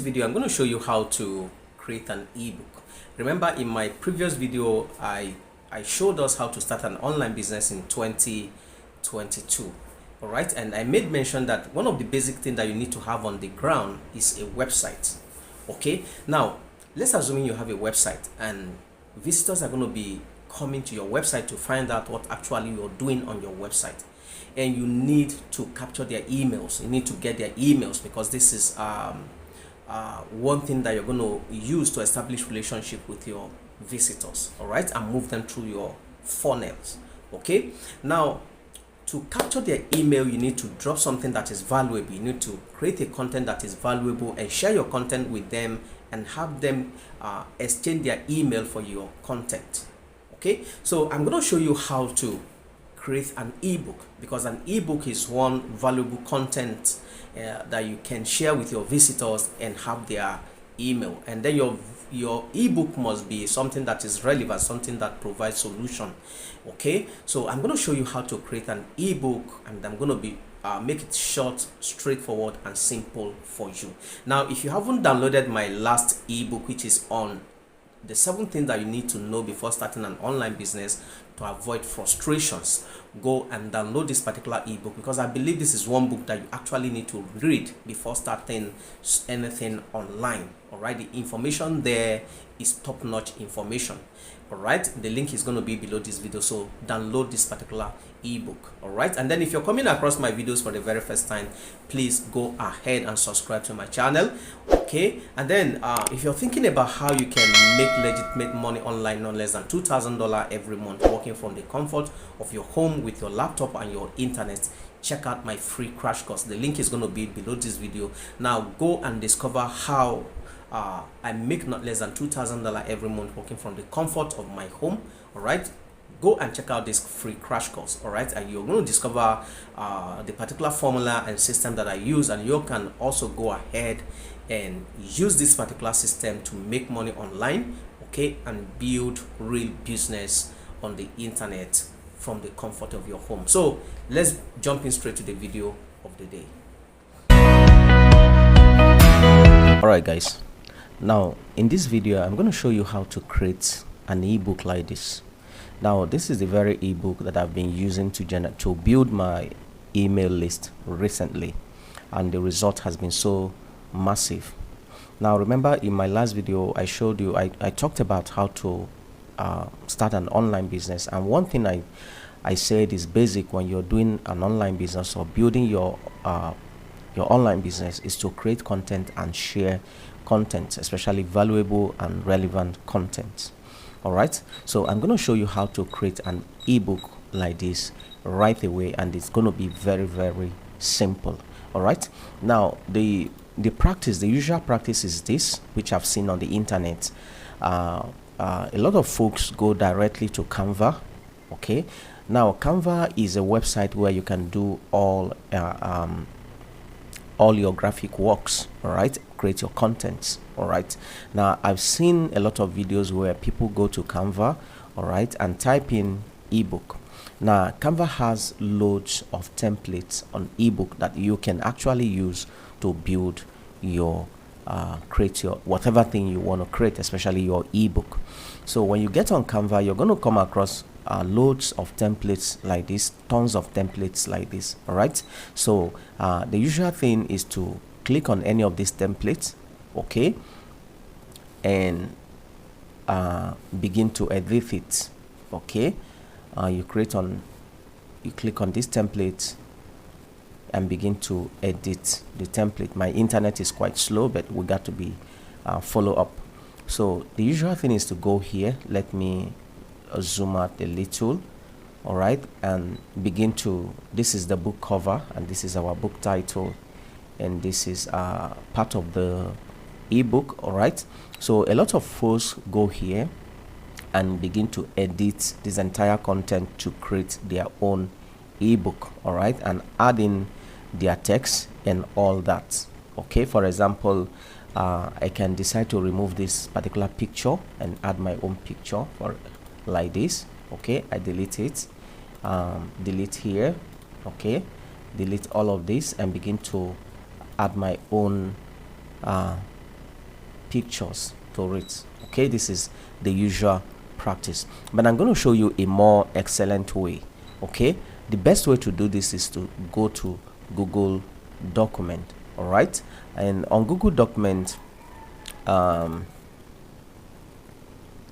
this video, I'm going to show you how to create an ebook. Remember, in my previous video, I showed us how to start an online business in 2022. All right, and I made mention that one of the basic things that you need to have on the ground is a website. Okay, now let's assume you have a website and visitors are going to be coming to your website to find out what actually you're doing on your website, and you need to capture their emails. You need to get their emails because this is one thing that you're going to use to establish relationship with your visitors. All right, and move them through your funnels. Okay, now to capture their email, you need to drop something that is valuable. You need to create a content that is valuable and share your content with them and have them exchange their email for your content. Okay, so I'm going to show you how to create an ebook, because an ebook is one valuable content that you can share with your visitors and have their email. And then your ebook must be something that is relevant, something that provides solution. Okay, so I'm going to show you how to create an ebook, and I'm going to be make it short, straightforward and simple for you. Now, if you haven't downloaded my last ebook, which is on the 7 things that you need to know before starting an online business to avoid frustrations, go and download this particular ebook, because I believe this is one book that you actually need to read before starting anything online. All right, the information there is top-notch information. All right, the link is going to be below this video, so download this particular ebook. All right, and then if you're coming across my videos for the very first time, please go ahead and subscribe to my channel. Okay, and then if you're thinking about how you can make legitimate money online, no less than $2,000 every month, working from the comfort of your home with your laptop and your internet, check out my free crash course. The link is going to be below this video. Now go and discover how I make not less than $2,000 every month working from the comfort of my home. All right, go and check out this free crash course. All right, and you're going to discover the particular formula and system that I use, and you can also go ahead and use this particular system to make money online, okay, and build real business on the internet from the comfort of your home. So let's jump in straight to the video of the day. All right, guys, now in this video I'm going to show you how to create an ebook like this. Now this is the very ebook that I've been using to build my email list recently, and the result has been so massive. Now remember, in my last video I showed you, I talked about how to start an online business, and one thing I said is basic when you're doing an online business or building your online business is to create content and share content, especially valuable and relevant content. All right, so I'm going to show you how to create an ebook like this right away, and it's going to be very, very simple. All right, now the usual practice is this, which I've seen on the internet. A lot of folks go directly to Canva. Okay, now Canva is a website where you can do all your graphic works. All right, create your contents. All right, now I've seen a lot of videos where people go to Canva, all right, and type in ebook. Now Canva has loads of templates on ebook that you can actually use to build your create your whatever thing you want to create, especially your ebook. So when you get on Canva, you're going to come across loads of templates like this, tons of templates like this. All right, so the usual thing is to click on any of these templates, okay, and begin to edit it. Okay, you click on this template and begin to edit the template. My internet is quite slow, but we got to be follow up. So the usual thing is to go here. Let me zoom out a little. All right, and begin to, this is the book cover, and this is our book title, and this is part of the ebook. All right, so a lot of folks go here and begin to edit this entire content to create their own ebook. All right, and add in their text and all that. Okay, for example, I can decide to remove this particular picture and add my own picture for like this. Okay, I delete it, delete here. Okay, delete all of this and begin to add my own pictures to it. Okay, this is the usual practice, but I'm going to show you a more excellent way. Okay, the best way to do this is to go to Google Document. All right, and on Google Document, now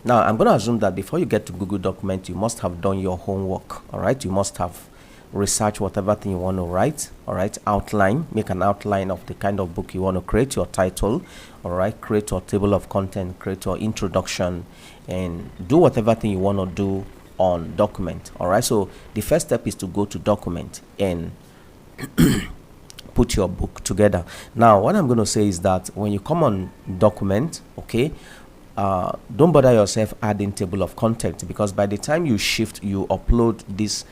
I'm going to assume that before you get to Google Document, you must have done your homework. All right, you must have research whatever thing you want to write. All right, outline, make an outline of the kind of book you want to create, your title. All right, create your table of content, create your introduction, and do whatever thing you want to do on Document. All right, so the first step is to go to Document and put your book together. Now what I'm going to say is that when you come on Document, okay, don't bother yourself adding table of content, because by the time you upload this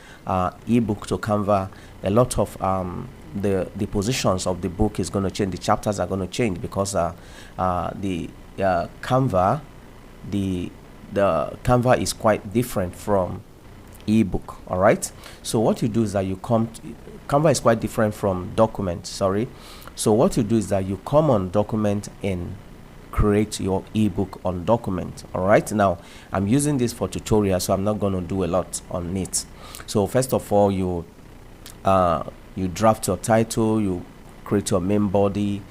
ebook to Canva, a lot of the positions of the book is going to change. The chapters are going to change because the Canva is quite different from ebook. All right, so what you do is that you Canva is quite different from Document, sorry. So what you do is that you come on Document and create your ebook on Document. All right, now I'm using this for tutorial, so I'm not going to do a lot on it. So first of all, you draft your title, you create your main body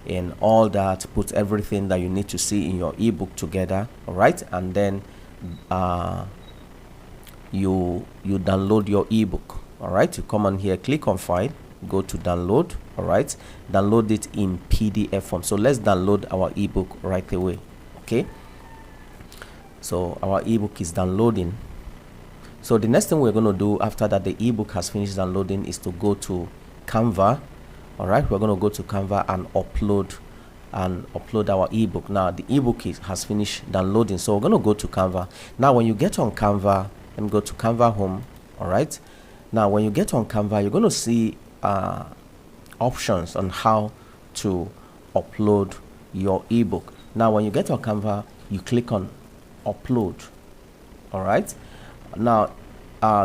and all that, put everything that you need to see in your ebook together. All right, and then you download your ebook. All right, you come on here, click on File, go to Download. All right, download it in PDF form. So let's download our ebook right away. Okay, so our ebook is downloading. So the next thing we're going to do after that the ebook has finished downloading is to go to Canva. All right, we're going to go to Canva and upload our ebook. Now the ebook has finished downloading, so we're going to go to Canva. Now when you get on Canva, let me go to Canva Home. All right, now when you get on Canva, you're going to see options on how to upload your ebook. Now when you get on Canva, you click on upload. All right, now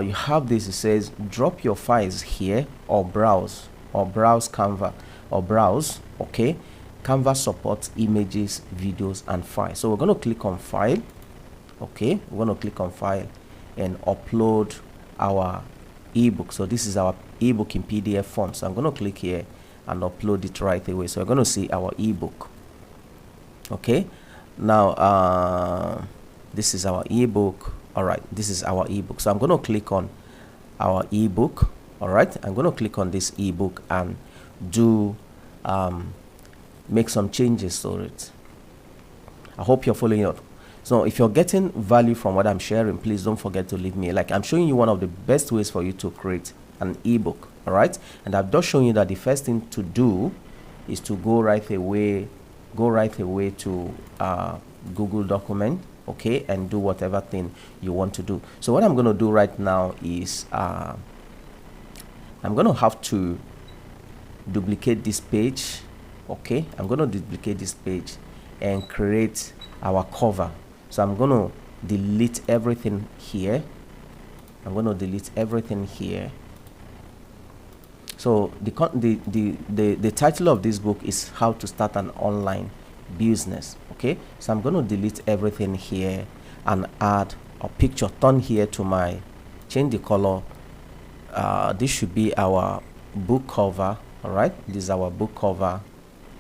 you have this, it says drop your files here or browse Canva or browse. Okay, Canva supports images, videos and files. So we're going to click on File. Okay, we're going to click on File and upload our ebook. So this is our ebook in PDF form, so I'm going to click here and upload it right away. So we're going to see our ebook. Okay, now this is our ebook. All right, this is our ebook, so I'm going to click on our ebook. All right, I'm going to click on this ebook and do make some changes to it. I hope you're following up. So if you're getting value from what I'm sharing, please don't forget to leave me a like. I'm showing you one of the best ways for you to create an ebook. All right, and I've just shown you that the first thing to do is to go right away to Google Document, okay, and do whatever thing you want to do. So what I'm going to do right now is I'm going to have to duplicate this page. Okay, I'm going to duplicate this page and create our cover. So I'm going to delete everything here. So the title of this book is How to Start an Online Business. Okay, so I'm going to delete everything here and add a picture. Turn here to my, change the color. This should be our book cover. All right, this is our book cover.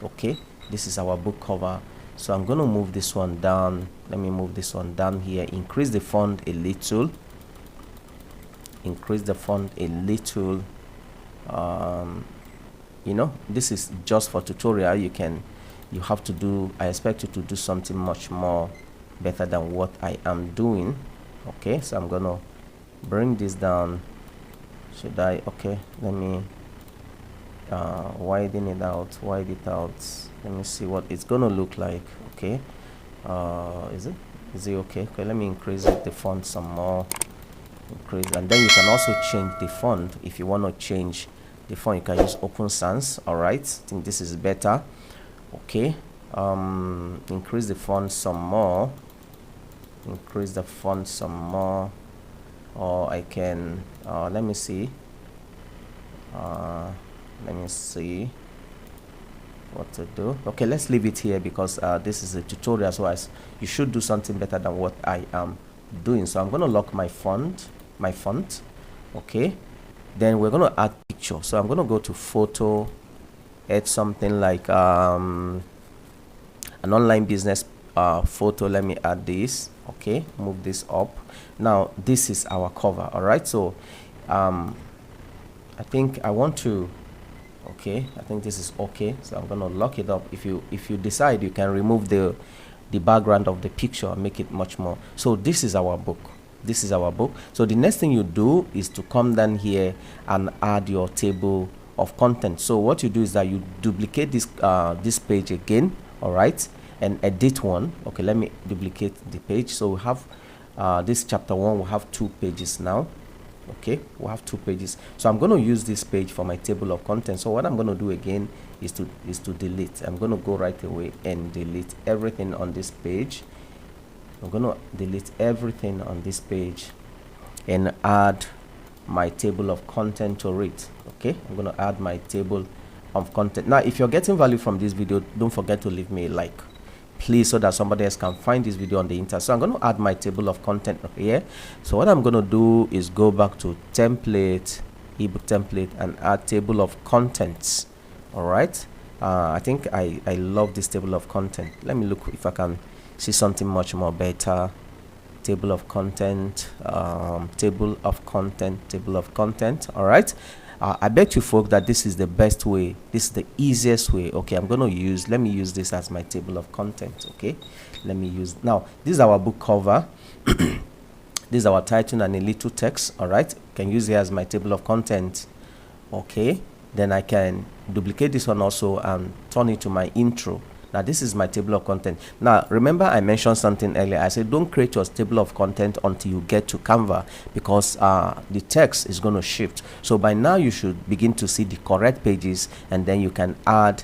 Okay, this is our book cover. So I'm going to move this one down. Let me move this one down here. Increase the font a little. You know, this is just for tutorial. You have to do, I expect you to do something much more better than what I am doing. Okay, so I'm gonna bring this down. Should I? Okay, let me widen it out. Let me see what it's gonna look like. Okay, is it okay? Okay, let me increase the font some more. Increase, and then you can also change the font. If you want to change the font, you can use Open Sans. All right, I think this is better. Okay, increase the font some more. Or I can let me see. what to do. Okay, let's leave it here because this is a tutorial, so you should do something better than what I am doing. So I'm going to lock my font. Okay, then we're going to add picture. So I'm going to go to photo, add something like an online business photo. Let me add this. Okay, move this up. Now this is our cover. All right, so I think I want to, okay, I think this is okay, so I'm going to lock it up. If you decide, you can remove the background of the picture and make it much more. So this is our book. So the next thing you do is to come down here and add your table of content. So what you do is that you duplicate this page again, all right, and edit one. Okay, let me duplicate the page. So we have this chapter 1 will have 2 pages now. Okay, we'll have 2 pages. So I'm going to use this page for my table of content. So what I'm going to do again is to delete. I'm going to go right away and delete everything on this page. I'm going to delete everything on this page and add my table of content to it. Okay, I'm going to add my table of content. Now if you're getting value from this video, don't forget to leave me a like, please, so that somebody else can find this video on the internet. So I'm going to add my table of content here. So what I'm going to do is go back to template, ebook template, and add table of contents. All right, I think I love this table of content. Let me look if I can see something much more better. Table of content, table of content. All right, I bet you folk that this is the best way, this is the easiest way. Okay, let me use this as my table of content. Okay, let me use, now this is our book cover. This is our title and a little text. All right, can use it as my table of content. Okay, then I can duplicate this one also and turn it to my intro. Now this is my table of content. Now remember, I mentioned something earlier. I said don't create your table of content until you get to Canva, because the text is going to shift. So by now you should begin to see the correct pages, and then you can add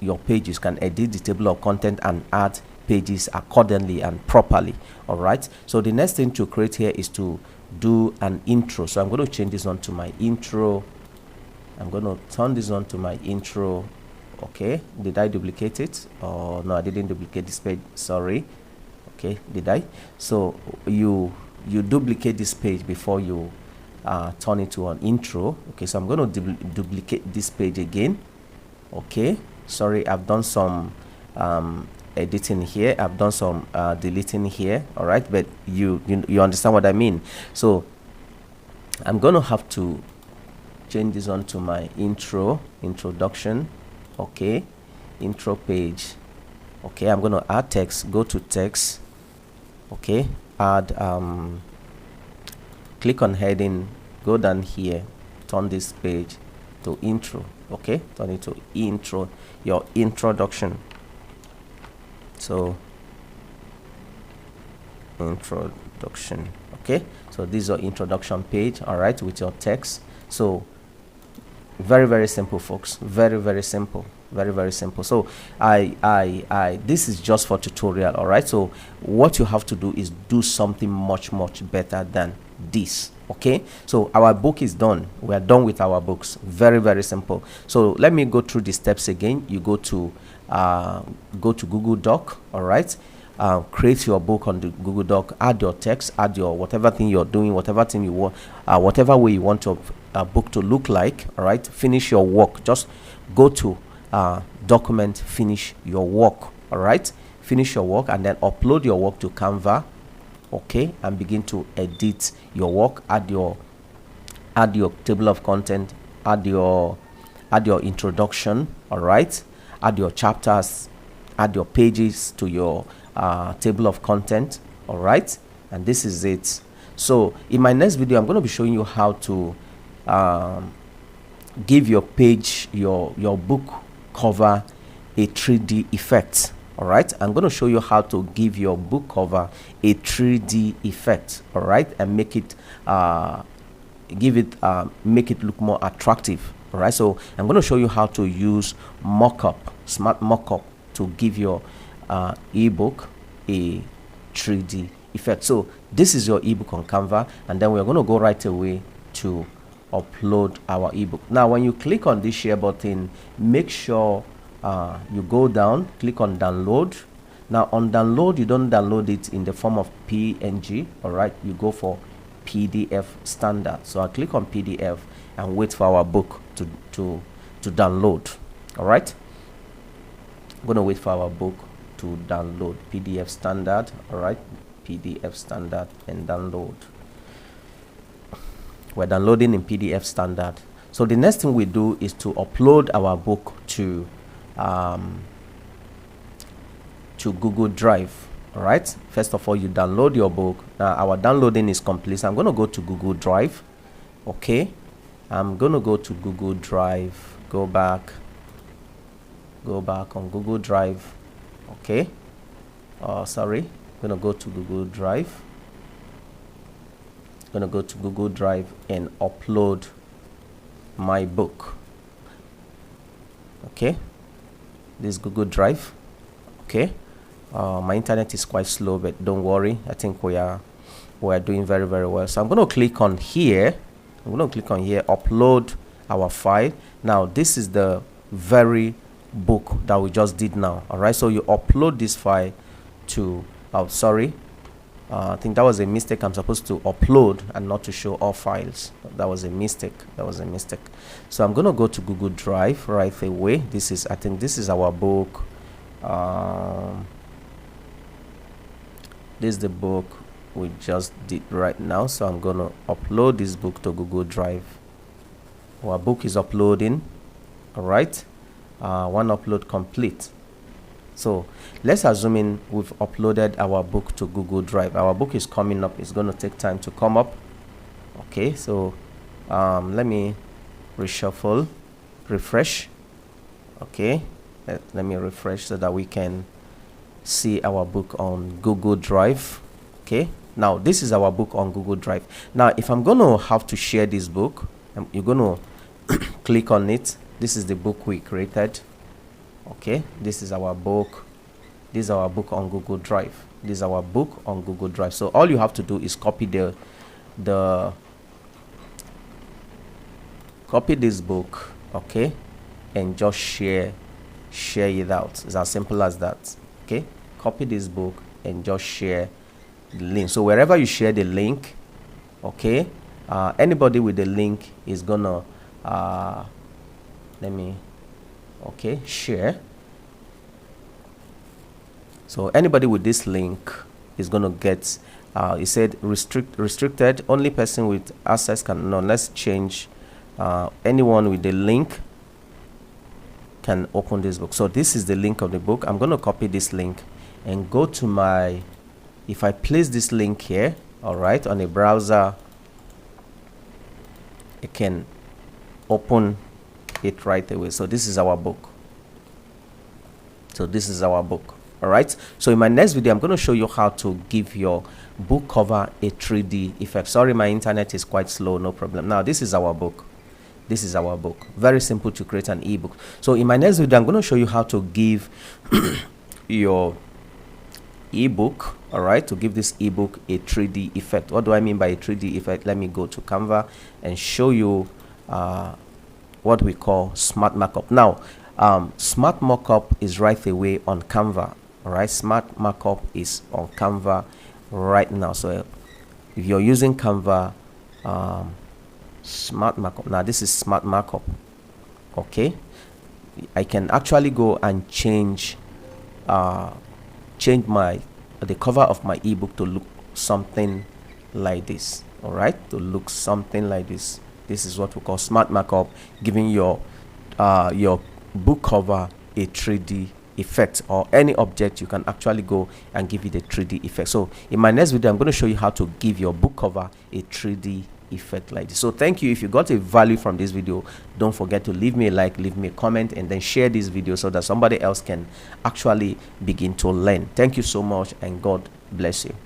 your pages, can edit the table of content and add pages accordingly and properly. All right, so the next thing to create here is to do an intro. So I'm going to change this on to my intro. I'm going to turn this on to my intro. Okay, did I duplicate it? Oh no, I didn't duplicate this page, sorry. Okay, did I? So you duplicate this page before you turn it to an intro. Okay, so I'm going to duplicate this page again. Okay, sorry, I've done some editing here, I've done some deleting here. All right, but you understand what I mean. So I'm going to have to change this on to my introduction. Okay, intro page. Okay, I'm going to add text. Go to text. Okay, add click on heading, go down here, turn this page to intro. Okay, turn it to intro, your introduction. So introduction. Okay, so this is your introduction page. All right, with your text. So very simple, folks, very simple, very simple. So this is just for tutorial. All right, so what you have to do is do something much better than this. Okay, so our book is done. We are done with our books. Very simple. So let me go through the steps again. You go to Google Doc. All right, create your book on the Google Doc, add your text, add your whatever thing you're doing, whatever thing you want, whatever way you want your book to look like. All right, finish your work. Just go to document, finish your work. All right, finish your work and then upload your work to Canva. Okay, and begin to edit your work. Add your table of content, add your introduction. All right, add your chapters, add your pages to your table of content. All right, and this is it. So in my next video, I'm going to be showing you how to give your page, your book cover a 3D effect. All right, I'm going to show you how to give your book cover a 3D effect. All right, and make it make it look more attractive. All right, so I'm going to show you how to use smart mockup to give your ebook a 3D effect. So this is your ebook on Canva, and then we're going to go right away to upload our ebook. Now when you click on this share button, make sure you go down, click on download. Now on download, you don't download it in the form of PNG, all right? You go for PDF standard. So I'll click on PDF and wait for our book to download. All right, I'm gonna wait for our book to download. PDF standard. All right, PDF standard and download. We're downloading in PDF standard. So the next thing we do is to upload our book to Google Drive. All right, first of all, you download your book. Now our downloading is complete, so I'm going to go to Google Drive. Okay, I'm going to go to Google Drive, go back on Google Drive. Okay, sorry, I'm going to go to Google Drive. I'm going to go to Google Drive and upload my book. Okay, this Google Drive. Okay, my internet is quite slow, but don't worry, I think we are doing very well. So I'm going to click on here. Upload our file. Now this is the very book that we just did now. All right, so you upload this file to I think that was a mistake. I'm supposed to upload and not to show all files. That was a mistake. So I'm going to go to Google Drive right away. I think this is our book. This is the book we just did right now. So I'm going to upload this book to Google Drive. Our book is uploading. All right, one upload complete. So let's assume we've uploaded our book to Google Drive. Our book is coming up. It's going to take time to come up. Okay, so let me reshuffle, refresh. Okay, let me refresh so that we can see our book on Google Drive. Okay, now this is our book on Google Drive. Now if I'm going to have to share this book, you're going to click on it. This is the book we created. Okay, this is our book. This is our book on Google Drive. This is our book on Google Drive. So all you have to do is copy copy this book, okay, and just share it out. It's as simple as that. Okay, copy this book and just share the link. So wherever you share the link, okay, anybody with the link is gonna share. So anybody with this link is going to get it said restricted, only person with access can. No, let's change. Anyone with the link can open this book. So this is the link of the book. I'm going to copy this link and go to if I place this link here, all right, on a browser, it can open it right away. So this is our book. All right, so in my next video I'm going to show you how to give your book cover a 3D effect. Sorry, my internet is quite slow, no problem. Now this is our book. Very simple to create an ebook. So in my next video I'm going to show you how to give your ebook, all right, to give this ebook a 3D effect. What do I mean by a 3D effect? Let me go to Canva and show you what we call smart markup. Now smart markup is right away on Canva. All right, smart markup is on Canva right now. So if you're using Canva, smart markup, now this is smart markup. Okay, I can actually go and change the cover of my ebook to look something like this. All right, to look something like this. This is what we call smart markup, giving your book cover a 3D effect, or any object you can actually go and give it a 3D effect. So in my next video I'm going to show you how to give your book cover a 3D effect like this. So thank you. If you got a value from this video, don't forget to leave me a like, leave me a comment, and then share this video so that somebody else can actually begin to learn. Thank you so much, and God bless you.